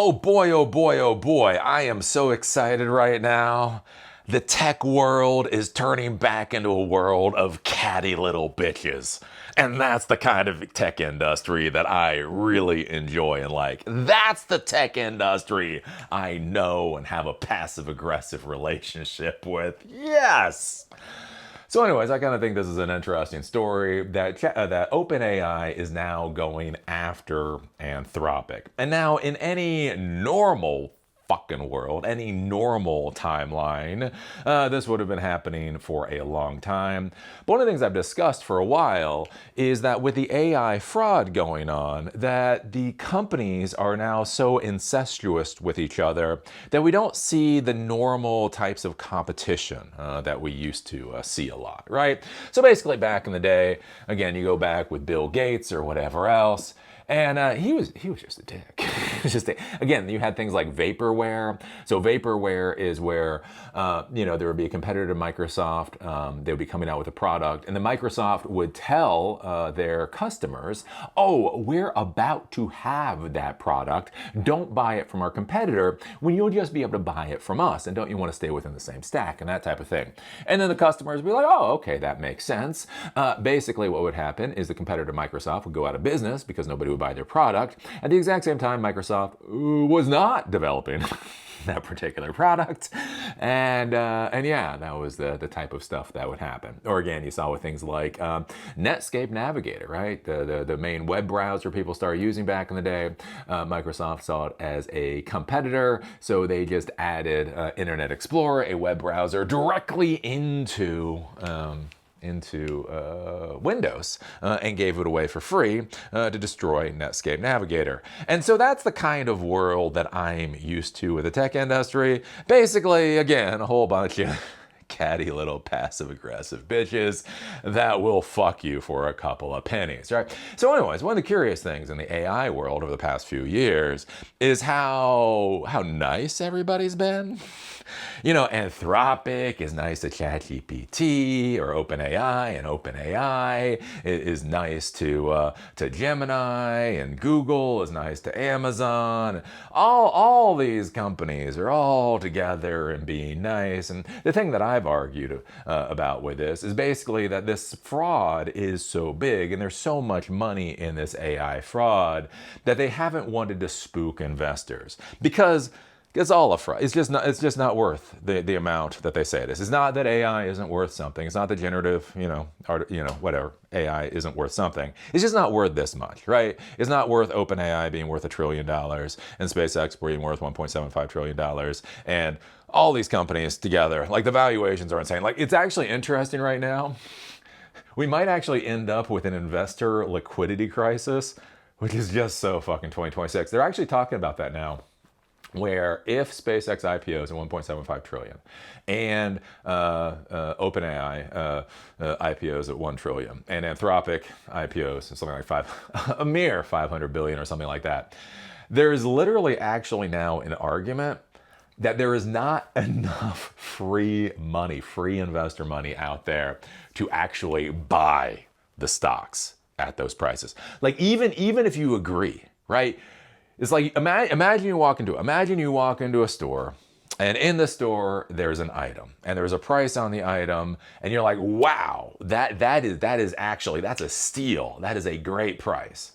Oh boy, oh boy, oh boy, I am so excited right now. The tech world is turning back into a world of catty little bitches. And that's the kind of tech industry that I really enjoy and like. That's the tech industry I know and have a passive aggressive relationship with. Yes! So, anyways, I kind of think this is an interesting story that OpenAI is now going after Anthropic. And now, in any normal fucking world, any normal timeline, this would have been happening for a long time. But one of the things I've discussed for a while is that with the AI fraud going on, that the companies are now so incestuous with each other that we don't see the normal types of competition that we used to see a lot, right? So basically back in the day, again, you go back with Bill Gates or whatever else, and he was just a dick. Again, you had things like vaporware. So vaporware is where there would be a competitor to Microsoft. They would be coming out with a product, and the Microsoft would tell their customers, "Oh, we're about to have that product. Don't buy it from our competitor when you'll just be able to buy it from us. And don't you want to stay within the same stack?" and that type of thing. And then the customers would be like, "Oh, okay, that makes sense." Basically, what would happen is the competitor to Microsoft would go out of business because nobody would buy their product. At the exact same time, Microsoft was not developing that particular product. And yeah, that was the type of stuff that would happen. Or again, you saw with things like Netscape Navigator, right? The main web browser people started using back in the day. Microsoft saw it as a competitor, so they just added Internet Explorer, a web browser, directly into Windows and gave it away for free to destroy Netscape Navigator. And so that's the kind of world that I'm used to with the tech industry. Basically, again, a whole bunch of catty little passive aggressive bitches that will fuck you for a couple of pennies, right? So anyways, one of the curious things in the AI world over the past few years is how nice everybody's been. Anthropic is nice to ChatGPT or OpenAI, and OpenAI is nice to Gemini, and Google is nice to Amazon. All these companies are all together and being nice. And the thing that I've argued about with this is basically that this fraud is so big and there's so much money in this AI fraud that they haven't wanted to spook investors because it's all a fraud. It's just not worth the amount that they say it is. It's not that AI isn't worth something. It's not that generative, whatever AI isn't worth something. It's just not worth this much, right? It's not worth OpenAI being worth $1 trillion and SpaceX being worth $1.75 trillion and all these companies together. Like the valuations are insane. Like it's actually interesting right now. We might actually end up with an investor liquidity crisis, which is just so fucking 2026. They're actually talking about that now, where if SpaceX IPOs at 1.75 trillion and OpenAI IPOs at 1 trillion and Anthropic IPOs at something like a mere 500 billion or something like that, there is literally actually now an argument that there is not enough free investor money out there to actually buy the stocks at those prices. Like even if you agree, right? It's like imagine you walk into a store, and in the store there's an item and there's a price on the item, and you're like, wow, that's a steal. That is a great price.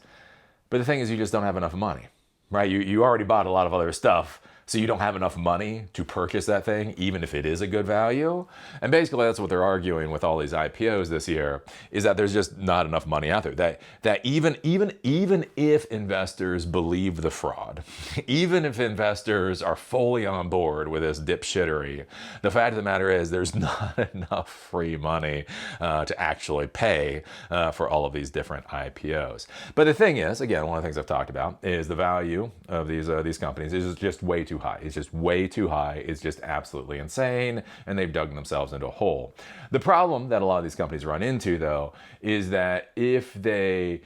But the thing is, you just don't have enough money, right? You already bought a lot of other stuff, so you don't have enough money to purchase that thing, even if it is a good value. And basically that's what they're arguing with all these IPOs this year, is that there's just not enough money out there. That even if investors believe the fraud, even if investors are fully on board with this dipshittery, the fact of the matter is there's not enough free money to actually pay for all of these different IPOs. But the thing is, again, one of the things I've talked about is the value of these companies is just way too high. It's just way too high. It's just absolutely insane, and they've dug themselves into a hole. The problem that a lot of these companies run into, though, is that if they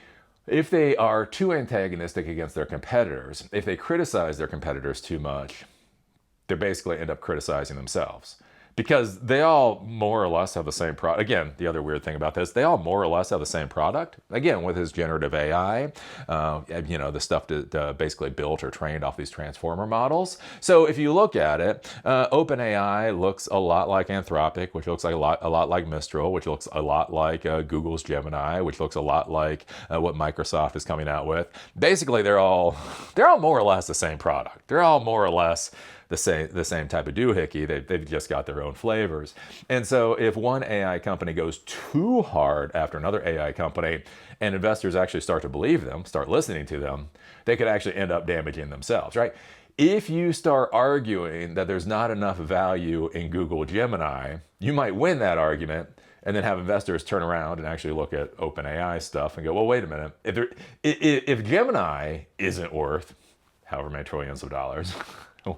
are too antagonistic against their competitors, if they criticize their competitors too much, they basically end up criticizing themselves. because they all more or less have the same product. Again, the other weird thing about this, they all more or less have the same product. Again, with his generative AI, the stuff to basically built or trained off these transformer models. So if you look at it, OpenAI looks a lot like Anthropic, which looks like a lot like Mistral, which looks a lot like Google's Gemini, which looks a lot like what Microsoft is coming out with. Basically, they're all more or less the same product. They're all more or less the same type of doohickey. They've just got their own flavors. And so if one AI company goes too hard after another AI company and investors actually start to believe them, start listening to them, they could actually end up damaging themselves, right? If you start arguing that there's not enough value in Google Gemini, you might win that argument and then have investors turn around and actually look at OpenAI stuff and go, well, wait a minute. If Gemini isn't worth however many trillions of dollars,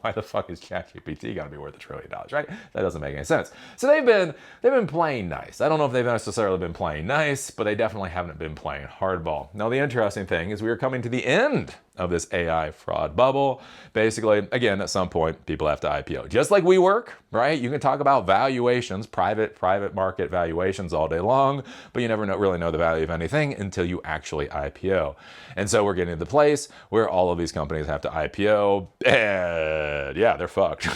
why the fuck is ChatGPT got to be worth $1 trillion, right? That doesn't make any sense. So they've been playing nice. I don't know if they've necessarily been playing nice, but they definitely haven't been playing hardball. Now, the interesting thing is we are coming to the end of this AI fraud bubble. Basically, again, at some point, people have to IPO. Just like WeWork, right? You can talk about valuations, private market valuations all day long, but you never really know the value of anything until you actually IPO. And so we're getting to the place where all of these companies have to IPO, and yeah, they're fucked.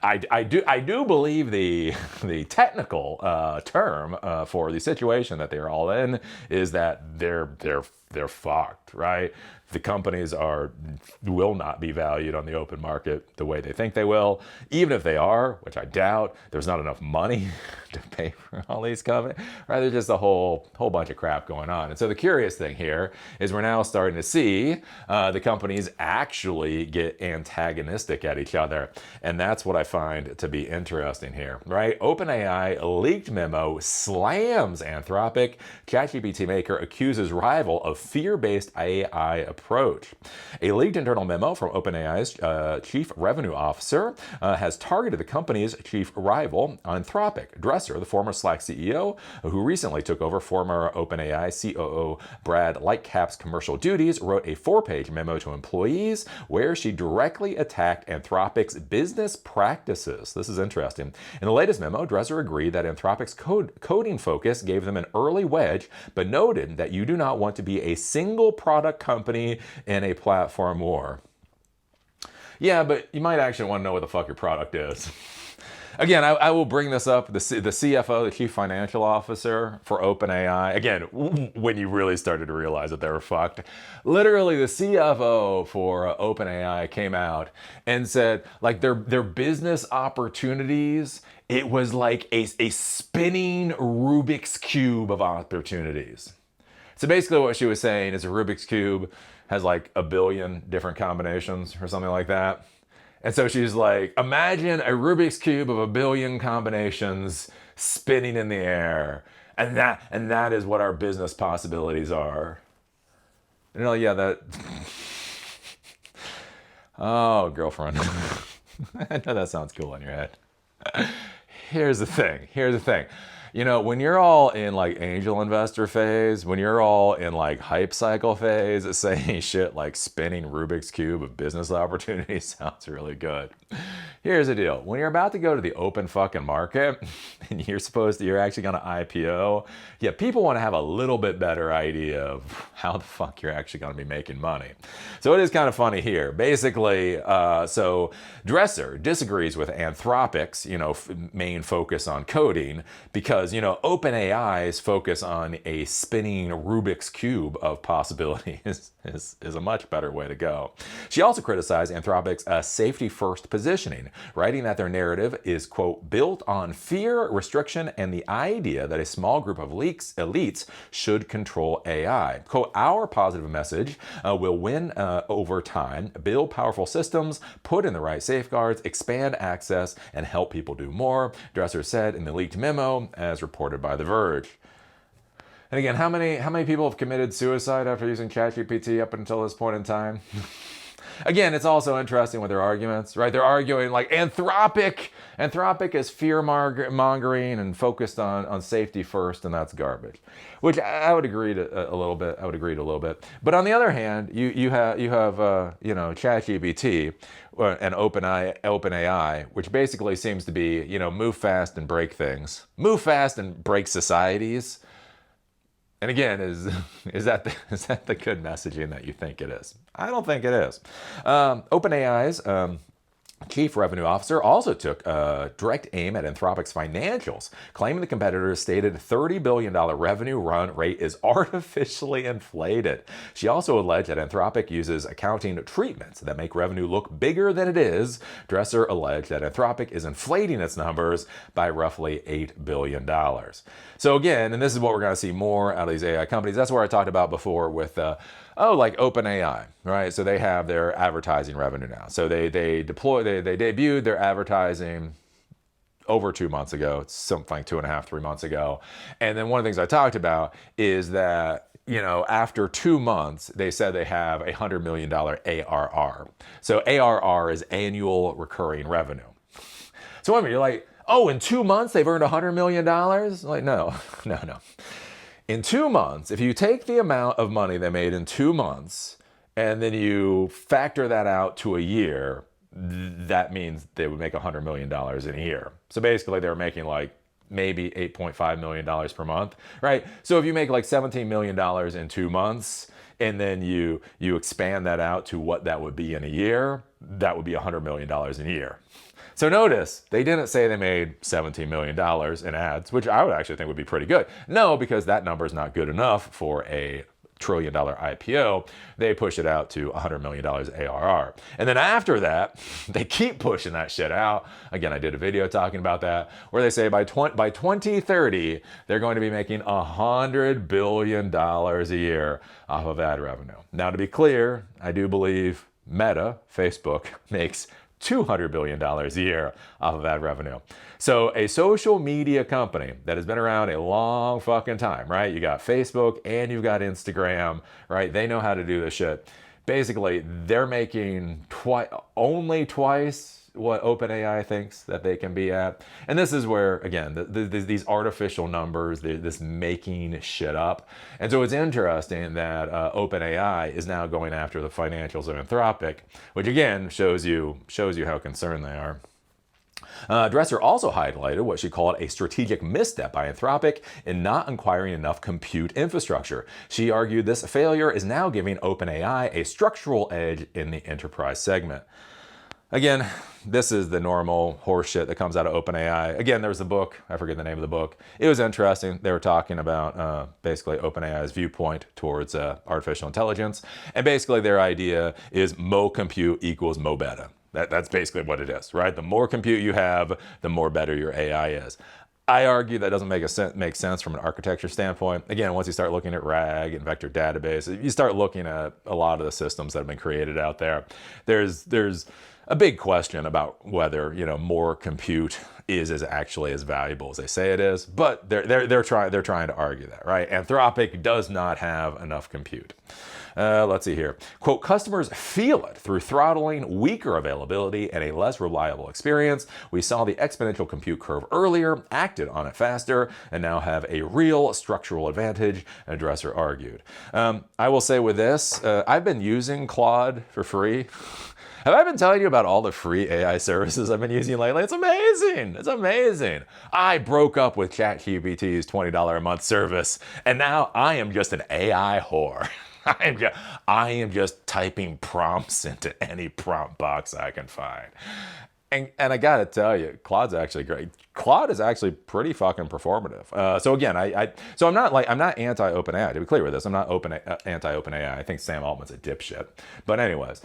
I do believe the technical term for the situation that they're all in is that they're fucked, right? The companies will not be valued on the open market the way they think they will. Even if they are, which I doubt, there's not enough money to pay for all these companies, right? There's just a whole bunch of crap going on. And so the curious thing here is we're now starting to see the companies actually get antagonistic at each other. And that's what I find to be interesting here, right? OpenAI leaked memo slams Anthropic. ChatGPT maker accuses rival of fear-based AI approach. A leaked internal memo from OpenAI's chief revenue officer has targeted the company's chief rival, Anthropic. Dresser, the former Slack CEO, who recently took over former OpenAI COO Brad Lightcap's commercial duties, wrote a 4-page memo to employees where she directly attacked Anthropic's business practices. This is interesting. In the latest memo, Dresser agreed that Anthropic's coding focus gave them an early wedge, but noted that you do not want to be a single product company in a platform war. Yeah, but you might actually want to know what the fuck your product is. Again, I will bring this up. The CFO, the chief financial officer for OpenAI, again, when you really started to realize that they were fucked, literally the CFO for OpenAI came out and said, like, their business opportunities, it was like a spinning Rubik's Cube of opportunities. So basically what she was saying is a Rubik's Cube has like 1 billion different combinations or something like that. And so she's like, imagine a Rubik's Cube of 1 billion combinations spinning in the air. And that is what our business possibilities are. And you're like, yeah, that... Oh, girlfriend. I know that sounds cool in your head. Here's the thing. You know, when you're all in like angel investor phase, when you're all in like hype cycle phase, saying shit like spinning Rubik's Cube of business opportunities sounds really good. Here's the deal. When you're about to go to the open fucking market and you're actually going to IPO, yeah, people want to have a little bit better idea of how the fuck you're actually going to be making money. So it is kind of funny here. Basically, so Dresser disagrees with Anthropic's, main focus on coding because, OpenAI's focus on a spinning Rubik's Cube of possibilities is a much better way to go. She also criticized Anthropic's safety-first positioning, writing that their narrative is, quote, built on fear, restriction, and the idea that a small group of elites should control AI. Quote, our positive message will win over time, build powerful systems, put in the right safeguards, expand access, and help people do more, Dresser said in the leaked memo, as reported by The Verge. And again, how many people have committed suicide after using ChatGPT up until this point in time? Again, it's also interesting with their arguments, right? They're arguing like Anthropic is fear mongering and focused on safety first, and that's garbage. Which I would agree to a little bit. I would agree to a little bit. But on the other hand, you have ChatGPT and OpenAI, which basically seems to be move fast and break things, move fast and break societies. And again, is that the good messaging that you think it is? I don't think it is. OpenAI's Chief Revenue Officer also took a direct aim at Anthropic's financials, claiming the competitor's stated $30 billion revenue run rate is artificially inflated. She also alleged that Anthropic uses accounting treatments that make revenue look bigger than it is. Dresser alleged that Anthropic is inflating its numbers by roughly $8 billion. So again, and this is what we're going to see more out of these AI companies. That's where I talked about before with like OpenAI, right? So they have their advertising revenue now. So they debuted their advertising over 2 months ago. It's something like 2.5, 3 months ago. And then one of the things I talked about is that, after 2 months, they said they have a $100 million ARR. So ARR is annual recurring revenue. So you're like, oh, in 2 months they've earned $100 million? Like, no. In 2 months, if you take the amount of money they made in 2 months and then you factor that out to a year, that means they would make $100 million in a year. So basically they're making like maybe $8.5 million per month, right? So if you make like $17 million in 2 months and then you expand that out to what that would be in a year, that would be $100 million in a year. So notice, they didn't say they made $17 million in ads, which I would actually think would be pretty good. No, because that number is not good enough for a $1 trillion IPO. They push it out to $100 million ARR. And then after that, they keep pushing that shit out. Again, I did a video talking about that, where they say by 2030, they're going to be making $100 billion a year off of ad revenue. Now, to be clear, I do believe Meta, Facebook, makes $200 billion a year off of ad revenue. So a social media company that has been around a long fucking time, right? You got Facebook and you've got Instagram, right? They know how to do this shit. Basically, they're making only twice what OpenAI thinks that they can be at. And this is where, again, these artificial numbers, this making shit up. And so it's interesting that OpenAI is now going after the financials of Anthropic, which again shows you how concerned they are. Dresser also highlighted what she called a strategic misstep by Anthropic in not acquiring enough compute infrastructure. She argued this failure is now giving OpenAI a structural edge in the enterprise segment. Again, this is the normal horseshit that comes out of OpenAI. Again, there was a book, I forget the name of the book. It was interesting. They were talking about basically OpenAI's viewpoint towards artificial intelligence. And basically their idea is mo compute equals mo beta. That's basically what it is, right? The more compute you have, the more better your AI is. I argue that doesn't make sense from an architecture standpoint. Again, once you start looking at RAG and vector database, you start looking at a lot of the systems that have been created out there. There's a big question about whether more compute is actually as valuable as they say it is, but they're trying to argue that, right? Anthropic does not have enough compute. Let's see here. Quote, customers feel it through throttling, weaker availability, and a less reliable experience. We saw the exponential compute curve earlier, acted on it faster, and now have a real structural advantage, a Dresser argued. I will say with this, I've been using Claude for free. Have I been telling you about all the free AI services I've been using lately? It's amazing. It's amazing. I broke up with ChatGPT's $20 a month service, and now I am just an AI whore. I am just typing prompts into any prompt box I can find. And I gotta tell you, Claude's actually great. Claude is actually pretty fucking performative. So again, I'm not anti-OpenAI. To be clear with this, I'm not anti-OpenAI. I think Sam Altman's a dipshit. But anyways,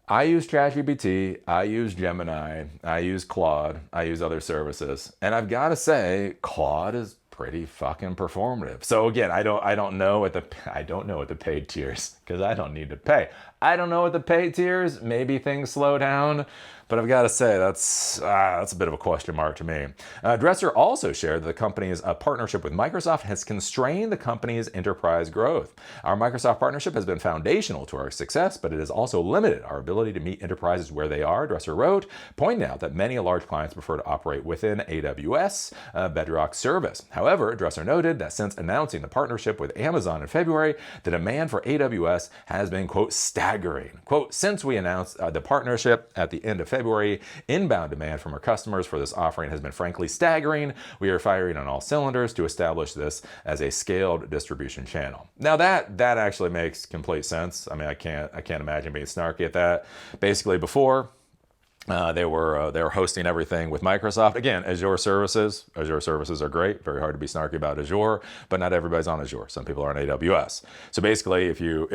I use ChatGPT, I use Gemini, I use Claude, I use other services, and I've got to say, Claude is pretty fucking performative. So again, I don't know what the paid tiers because I don't need to pay. I don't know what the pay tiers, maybe things slow down, but I've got to say that's a bit of a question mark to me. Dresser also shared that the company's partnership with Microsoft has constrained the company's enterprise growth. Our Microsoft partnership has been foundational to our success, but it has also limited our ability to meet enterprises where they are, Dresser wrote, pointing out that many large clients prefer to operate within AWS Bedrock service. However, Dresser noted that since announcing the partnership with Amazon in February, the demand for AWS has been, quote, staggering. Quote, since we announced the partnership at the end of February, inbound demand from our customers for this offering has been frankly staggering. We are firing on all cylinders to establish this as a scaled distribution channel. Now that actually makes complete sense. I mean, I can't imagine being snarky at that. Basically, before they were hosting everything with Microsoft. Again, Azure services are great. Very hard to be snarky about Azure, but not everybody's on Azure. Some people are on AWS. So basically, if you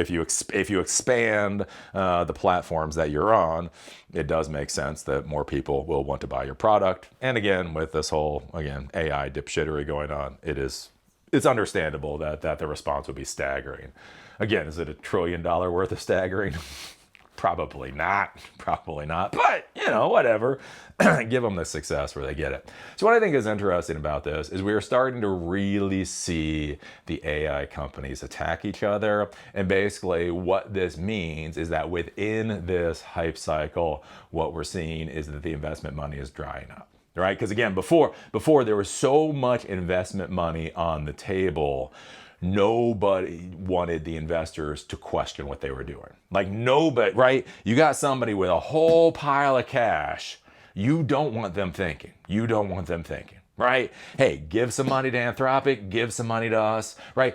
expand the platforms that you're on, it does make sense that more people will want to buy your product. And again, with this whole AI dipshittery going on, it's understandable that the response would be staggering. Again, is it $1 trillion worth of staggering? Probably not, but whatever. Give them the success where they get it. So what I think is interesting about this is we are starting to really see the AI companies attack each other. And basically what this means is that within this hype cycle, what we're seeing is that the investment money is drying up. Right? Because again, before there was so much investment money on the table, nobody wanted the investors to question what they were doing. Like nobody, right? You got somebody with a whole pile of cash. You don't want them thinking. Right? Hey, give some money to Anthropic, give some money to us, right?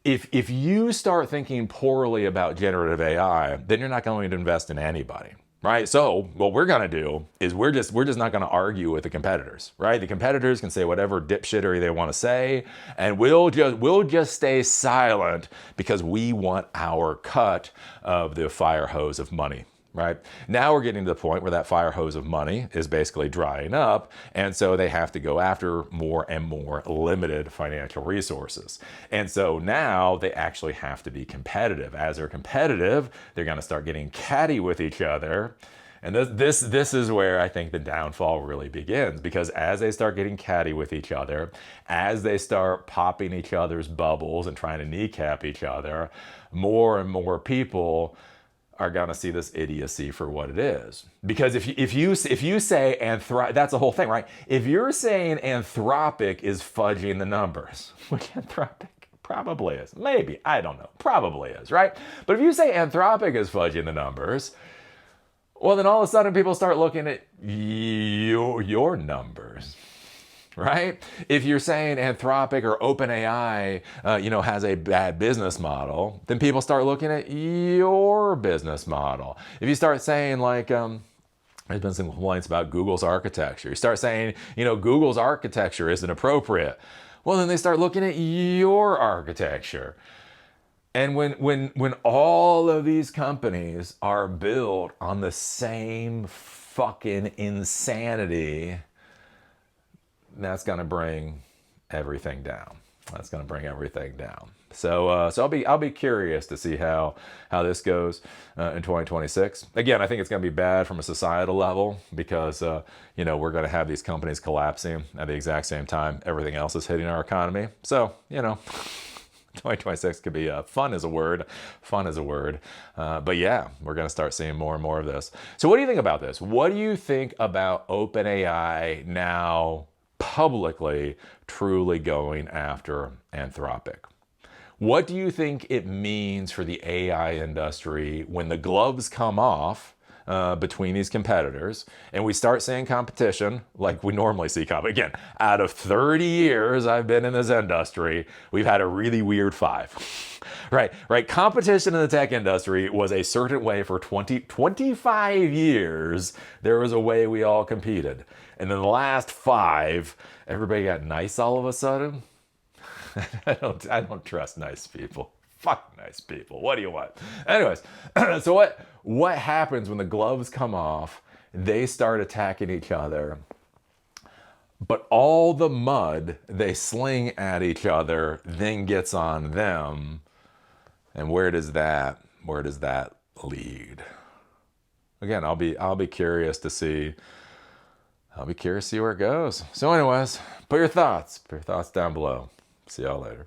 If you start thinking poorly about generative AI, then you're not going to invest in anybody. Right? So what we're going to do is we're just not going to argue with the competitors, right? The competitors can say whatever dipshittery they want to say, and we'll just stay silent because we want our cut of the fire hose of money. Right? Now we're getting to the point where that fire hose of money is basically drying up, and so they have to go after more and more limited financial resources. And so now they actually have to be competitive. As they're competitive, they're going to start getting catty with each other. And this is where I think the downfall really begins, because as they start getting catty with each other, as they start popping each other's bubbles and trying to kneecap each other, more and more people are going to see this idiocy for what it is. Because if you say that's the whole thing, right? If you're saying Anthropic is fudging the numbers, which Anthropic probably is, maybe, I don't know, probably is, right? But if you say Anthropic is fudging the numbers, well, then all of a sudden people start looking at your numbers. Right? If you're saying Anthropic or OpenAI, has a bad business model, then people start looking at your business model. If you start saying there's been some complaints about Google's architecture. You start saying, Google's architecture isn't appropriate. Well, then they start looking at your architecture. And when all of these companies are built on the same fucking insanity, that's going to bring everything down. So I'll be curious to see how this goes in 2026. Again, I think it's going to be bad from a societal level because we're going to have these companies collapsing at the exact same time everything else is hitting our economy. So 2026 could be fun as a word. But yeah, we're going to start seeing more and more of this. So what do you think about this? What do you think about OpenAI now publicly truly going after Anthropic? What do you think it means for the AI industry when the gloves come off between these competitors and we start seeing competition like we normally see again, out of 30 years I've been in this industry, we've had a really weird 5. Right. Competition in the tech industry was a certain way for 25 years. There was a way we all competed. And then the last 5, everybody got nice all of a sudden. I don't trust nice people. Fuck nice people. What do you want? Anyways, so what happens when the gloves come off? They start attacking each other. But all the mud they sling at each other then gets on them. And where does that Where does that lead? Again, I'll be curious to see. I'll be curious to see where it goes. So anyways, put your thoughts down below. See y'all later.